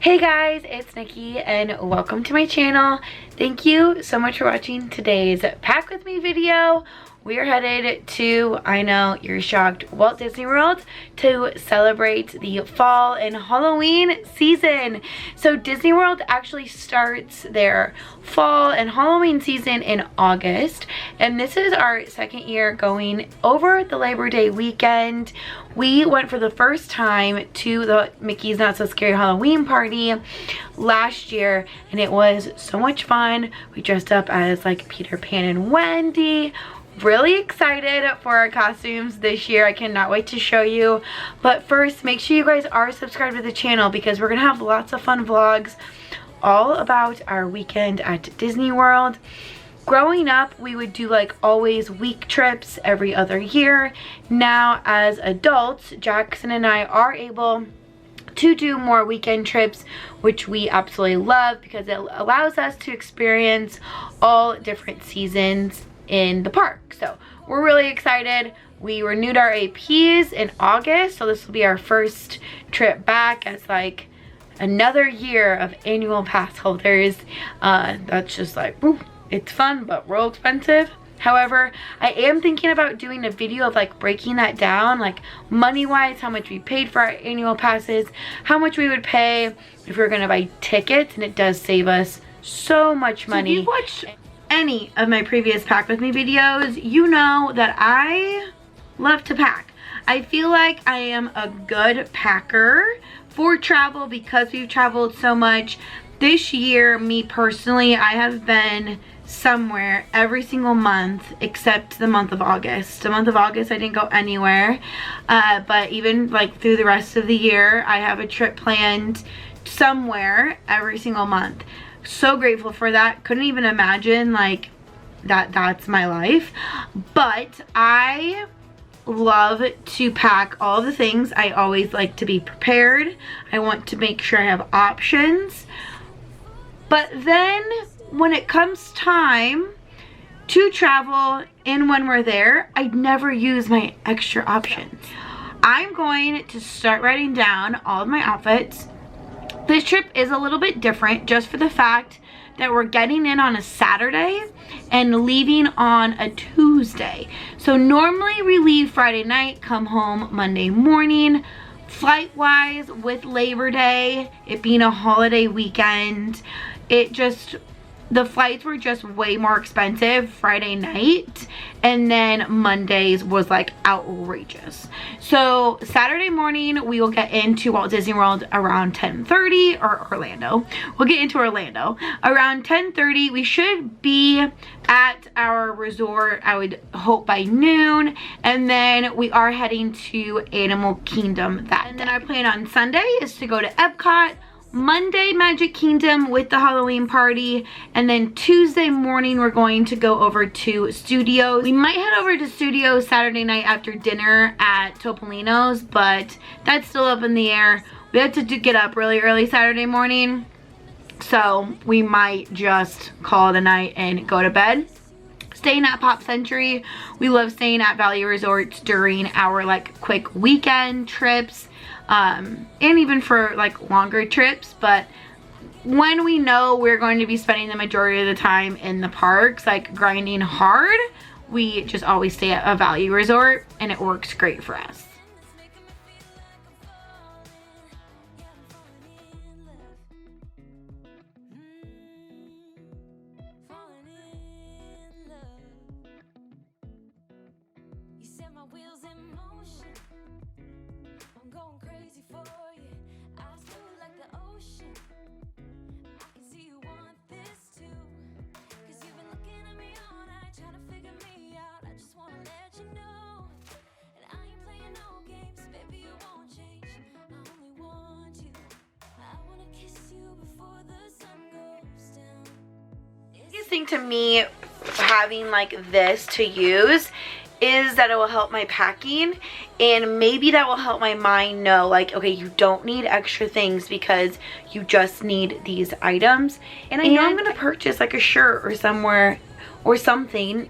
Hey guys, it's Nikki and welcome to my channel. Thank you so much for watching today's Pack With Me video. We are headed to, I know you're shocked, Walt Disney World to celebrate the fall and Halloween season. So Disney World actually starts their fall and Halloween season in August. And this is our second year going over the Labor Day weekend. We went for the first time to the Mickey's Not So Scary Halloween party last year and it was so much fun. We dressed up as like Peter Pan and Wendy. Really excited for our costumes this year. I cannot wait to show you. But first, make sure you guys are subscribed to the channel because we're gonna have lots of fun vlogs all about our weekend at Disney World. Growing up, we would do like always week trips every other year. Now as adults, Jackson and I are able to do more weekend trips, which we absolutely love because it allows us to experience all different seasons in the park. So we're really excited. We renewed our APs in August, so this will be our first trip back as like another year of annual pass holders. That's just like, woo, it's fun but real expensive. However, I am thinking about doing a video of like breaking that down, like money wise, how much we paid for our annual passes, how much we would pay if we were gonna buy tickets, and it does save us so much money. So if you watch any of my previous Pack With Me videos, you know that I love to pack. I feel like I am a good packer for travel because we've traveled so much. This year, me personally, I have been somewhere every single month except the month of August. The month of August I didn't go anywhere, but even like through the rest of the year I have a trip planned somewhere every single month. So grateful for that. Couldn't even imagine like that's my life. But I love to pack all the things. I always like to be prepared. I want to make sure I have options. But then when it comes time to travel and when we're there, I never use my extra options. I'm going to start writing down all of my outfits. This trip is a little bit different just for the fact that we're getting in on a Saturday and leaving on a Tuesday. So normally we leave Friday night, come home Monday morning. Flight wise, with Labor Day, it being a holiday weekend, the flights were just way more expensive Friday night, and then Mondays was like outrageous. So Saturday morning we will get into Walt Disney World around 10:30, or Orlando. We'll get into Orlando around 10:30. We should be at our resort, I would hope, by noon, and then we are heading to Animal Kingdom that day. And then our plan on Sunday is to go to Epcot, Monday Magic Kingdom with the Halloween party, and then Tuesday morning we're going to go over to Studios. We might head over to Studios Saturday night after dinner at Topolino's, but that's still up in the air. We have to get up really early Saturday morning, so we might just call it a night and go to bed. Staying at Pop Century. We love staying at value resorts during our like quick weekend trips, and even for like longer trips. But when we know we're going to be spending the majority of the time in the parks, like grinding hard, we just always stay at a value resort and it works great for us. Thing to me having like this to use is that it will help my packing, and maybe that will help my mind know like, okay, you don't need extra things because you just need these items. And I know I'm gonna purchase like a shirt or somewhere or something.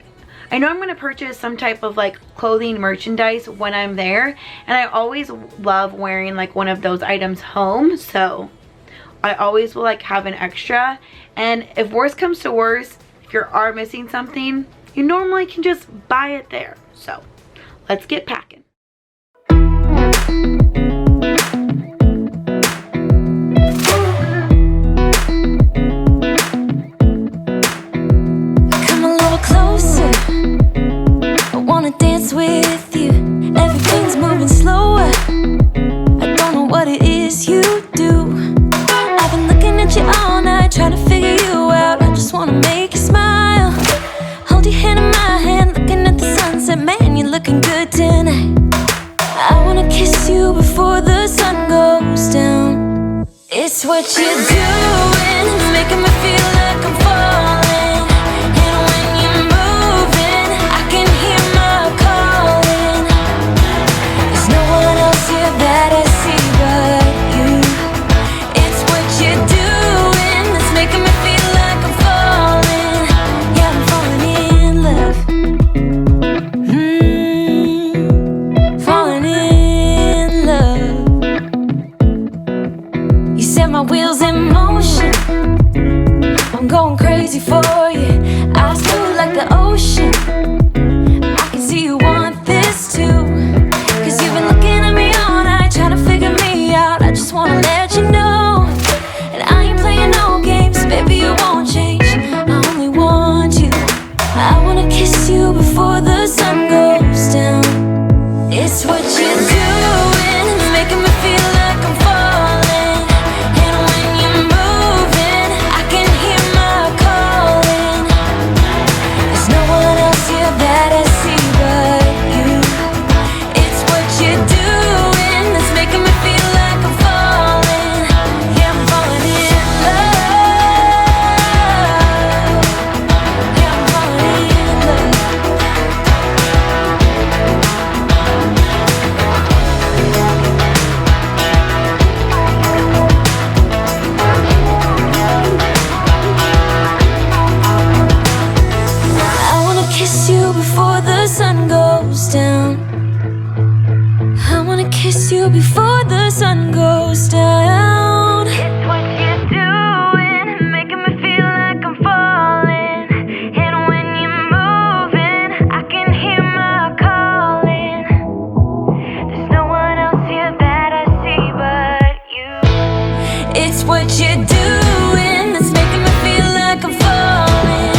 I know I'm gonna purchase some type of like clothing merchandise when I'm there, and I always love wearing like one of those items home, so I always will like have an extra. And if worse comes to worse, if you are missing something, you normally can just buy it there. So let's get packing. Come a little closer, I wanna dance with you. Everything's moving slower, I don't know what it is you do. I've been looking at you all night, trying to figure you out. I just wanna make you smile. Hold your hand in my hand, looking at the sunset. Man, you're looking good tonight. I wanna kiss you before the sun goes down. It's what you're doing, it's making me feel like I'm falling. And when you're moving, I can hear my calling. There's no one else here that I see but you. It's what you're doing, it's making me feel like I'm falling. Yeah, I'm falling in love. Falling in love. You set my wheels in motion, I'm going crazy for you. Eyes blue like the ocean, I can see you want this too. Cause you've been looking at me all night, trying to figure me out. I just wanna let you know, and I ain't playing no games, baby, you won't change. I only want you. I wanna kiss you before the sun goes down. It's what you're doing, it's making me feel like I'm falling. And when you're moving, I can hear my calling. There's no one else here that I see but you. It's what you're doing, it's making me feel like I'm falling. Yeah, I'm falling in love. Yeah, I'm falling in love. I wanna kiss you before the sun goes down. I wanna kiss you before the sun goes down. It's what you're doing, making me feel like I'm falling. And when you're moving, I can hear my calling. There's no one else here that I see but you. It's what you're doing, it's making me feel like I'm falling.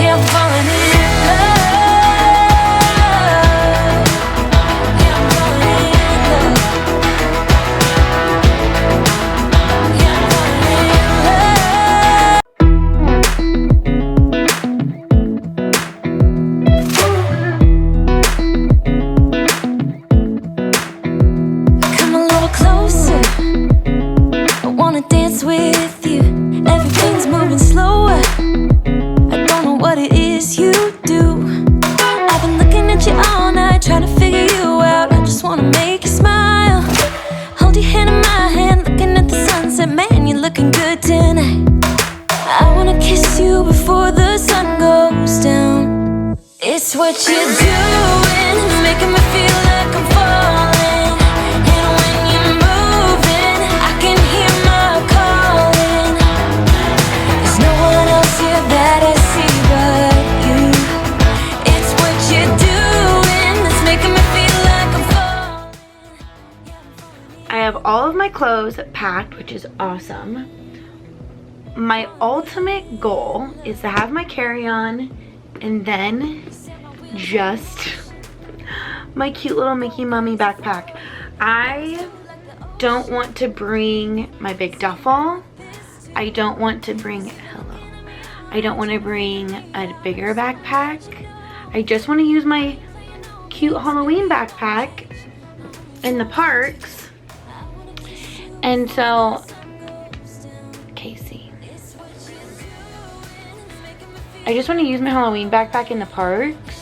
Yeah, I'm falling in love. Yeah, I'm falling in love. Yeah, I'm falling in love. Come a little closer, I wanna dance with you. Everything's moving slower, I don't know what it is you do. I've been looking at you all night, trying to figure you out. I just wanna make you smile. Hold your hand in my hand, looking at the sunset. Man, you're looking good tonight. I wanna kiss you before the sun goes down. It's what you're doing, it's making me feel like I'm falling. And when you're moving, I can hear my calling. There's no one else here that I see but you. It's what you're doing, it's making me feel like I'm falling. I have all of my clothes packed, which is awesome. My ultimate goal is to have my carry-on and then just my cute little Mickey Mummy backpack. I don't want to bring my big duffel. I don't want to bring, I don't want to bring a bigger backpack. I just want to use my cute Halloween backpack in the parks. And so, Casey, I just want to use my Halloween backpack in the parks.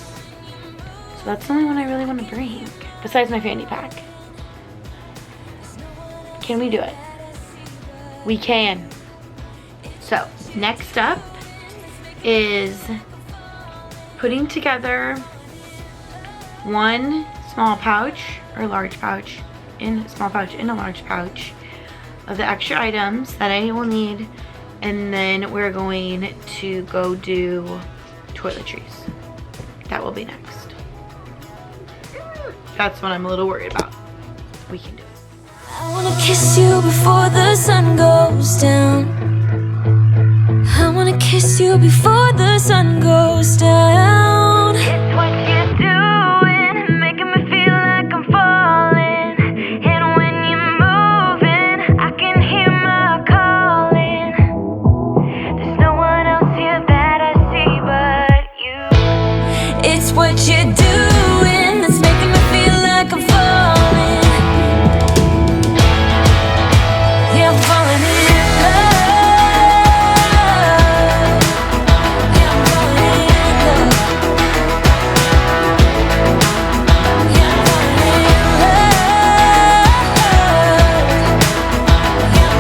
So that's the only one I really want to bring, besides my fanny pack. Can we do it? We can. So next up is putting together one small pouch or large pouch small pouch and a large pouch of the extra items that I will need, and then we're going to go do toiletries. That will be next. That's what I'm a little worried about. We can do it. I wanna kiss you before the sun goes down. I wanna kiss you before the sun goes down. It's what you're doing, making me feel like I'm falling. And when you're moving, I can hear my calling. There's no one else here that I see but you. It's what you're doing that's making me feel like I'm falling. Yeah, I'm falling in love. Yeah, I'm falling in love. Yeah, I'm falling in love.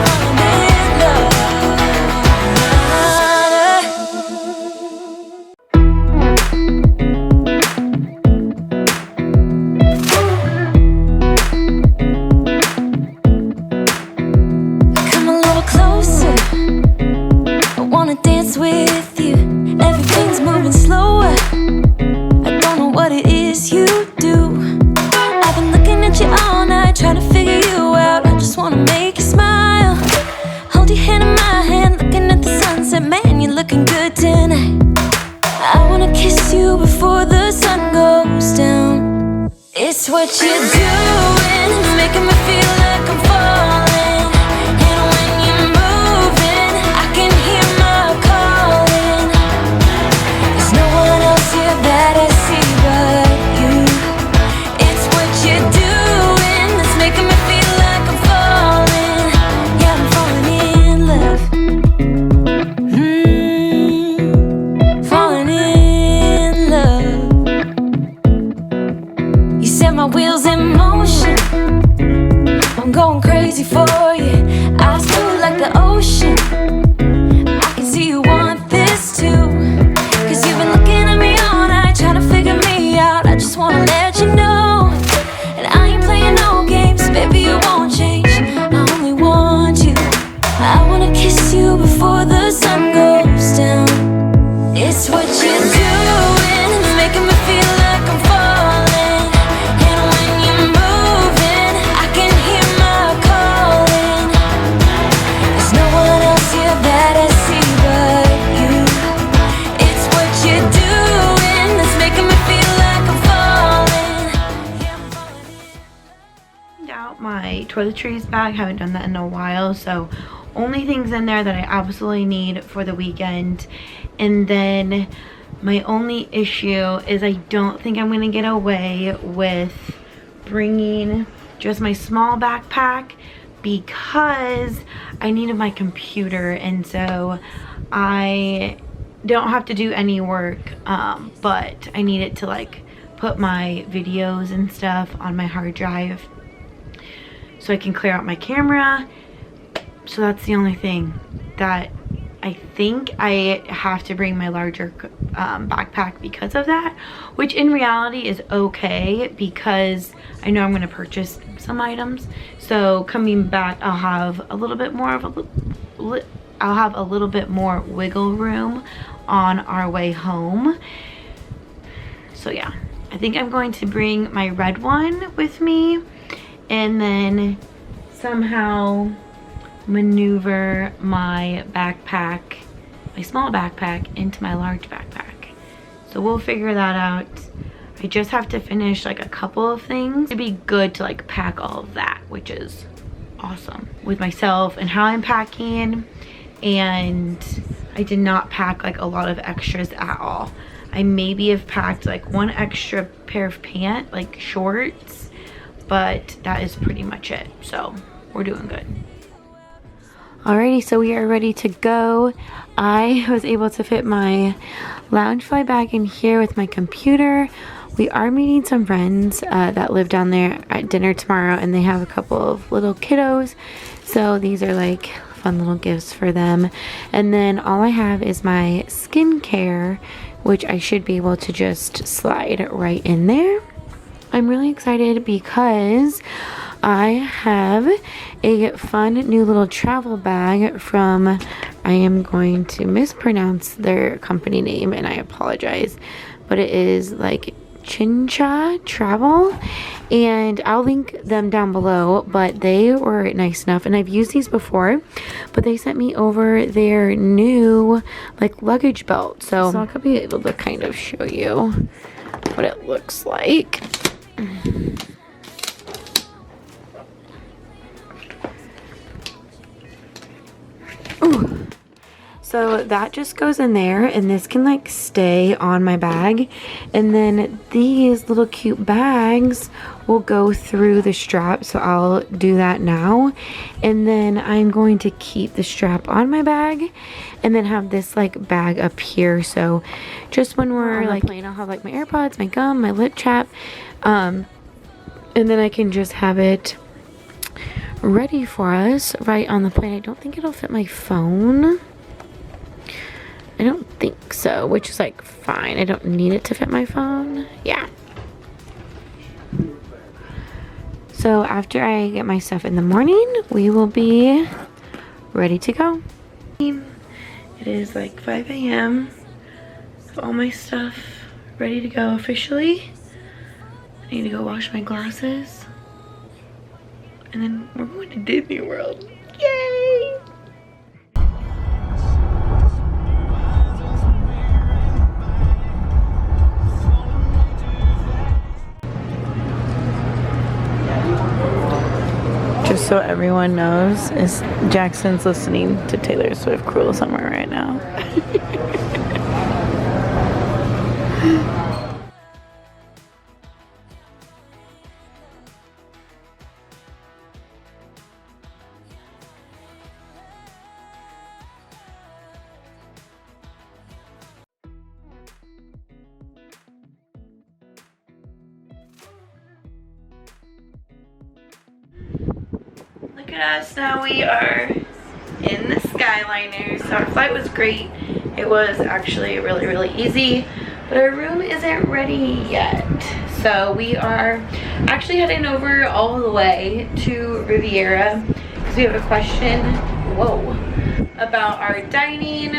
Yeah, I'm falling come a little closer. I wanna dance with you. Everything's moving slower. I don't know what it is you do. I've been looking at you all night, trying to figure you out. I just wanna make you smile. Hold your hand in my hand, looking at the sunset. Man, you're looking good tonight. I wanna kiss you before the sun goes down. It's what you're doing, it's making me feel like I'm falling. And when you're moving, I can hear my calling. There's no one else here that I see but you. It's what you're doing that's making me feel like I'm falling. Yeah, I'm falling in love. Falling in love. You set my wheels in motion. I'm going crazy for you. Eyes blue like the ocean. I can see you want this too. Cause you've been looking at me all night, trying to figure me out. I just wanna let you know. And I ain't playing no games, baby, you won't change. I only want you. I wanna kiss you before the sun goes down. It's what you're doing, it's making me feel like I'm falling. And when you're moving, I can hear my calling. There's no one else here that I see but you. It's what you're doing that's making me feel like I'm falling. Yeah, I'm falling in. Cleaned out my toiletries bag. Haven't done that in a while, so only things in there that I absolutely need for the weekend. And then my only issue is I don't think I'm gonna get away with bringing just my small backpack because I needed my computer, and so I don't have to do any work, but I need it to like put my videos and stuff on my hard drive so I can clear out my camera. So that's the only thing that I think I have to bring my larger backpack because of that, which in reality is okay because I know I'm going to purchase some items. So coming back, I'll have a little bit more wiggle room on our way home. So yeah, I think I'm going to bring my red one with me and then somehow maneuver my backpack, my small backpack, into my large backpack. So we'll figure that out. I just have to finish like a couple of things. It'd be good to like pack all of that, which is awesome, with myself and how I'm packing. And I did not pack like a lot of extras at all. I maybe have packed like one extra pair of pants, like shorts, but that is pretty much it. So we're doing good. Alrighty, so we are ready to go. I was able to fit my Loungefly bag in here with my computer. We are meeting some friends that live down there at dinner tomorrow, and they have a couple of little kiddos. So these are like fun little gifts for them. And then all I have is my skincare, which I should be able to just slide right in there. I'm really excited because I have a fun new little travel bag from, I am going to mispronounce their company name and I apologize, but it is like Chincha Travel, and I'll link them down below, but they were nice enough, and I've used these before, but they sent me over their new like luggage belt, so I'll be able to kind of show you what it looks like. Ooh. So that just goes in there, and this can like stay on my bag, and then these little cute bags will go through the strap, so I'll do that now. And then I'm going to keep the strap on my bag and then have this like bag up here, so just when we're like playing, I'll have like my AirPods, my gum, my lip chap, and then I can just have it ready for us right on the plane. I don't think it'll fit my phone. I don't think so, which is like fine. I don't need it to fit my phone. Yeah. So after I get my stuff in the morning, we will be ready to go. It is like 5 a.m. Have all my stuff ready to go officially. I need to go wash my glasses. And then we're going to Disney World. Yay! Just so everyone knows, is Jackson's listening to Taylor Swift Cruel Summer right now. Look at us, now we are in the Skyliner. So our flight was great. It was actually really easy, but our room isn't ready yet. So we are actually heading over all the way to Riviera because we have a question, about our dining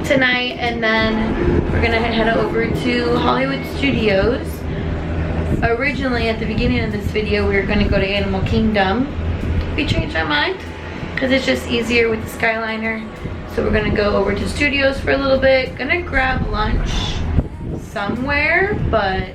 tonight, and then we're gonna head over to Hollywood Studios. Originally at the beginning of this video we were going to go to Animal Kingdom. We changed our mind because it's just easier with the Skyliner, so we're going to go over to Studios for a little bit. Gonna grab lunch somewhere, but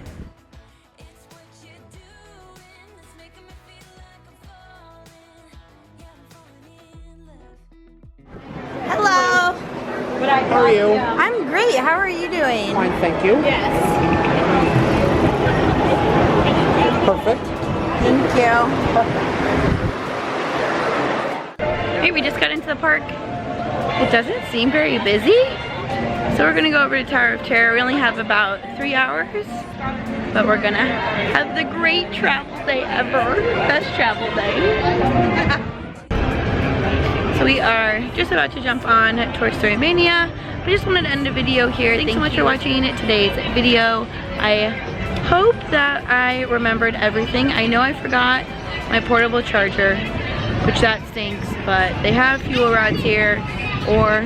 Hello. How are you? I'm great. How are you doing? Fine, thank you. Yes. Perfect. Thank you. hey, we just got into the park. It doesn't seem very busy, so we're gonna go over to Tower of Terror. We only have about 3 hours, but we're gonna have the great travel day ever. Best travel day. So we are just about to jump on Toy Story Mania. I just wanted to end the video here. Thanks so much for watching today's video. I hope that I remembered everything. I know I forgot my portable charger, which that stinks, but they have fuel rods here, or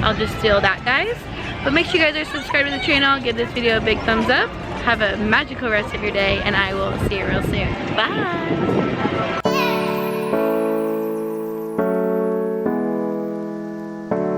I'll just steal that, guys. But make sure you guys are subscribed to the channel, give this video a big thumbs up. Have a magical rest of your day, and I will see you real soon. Bye!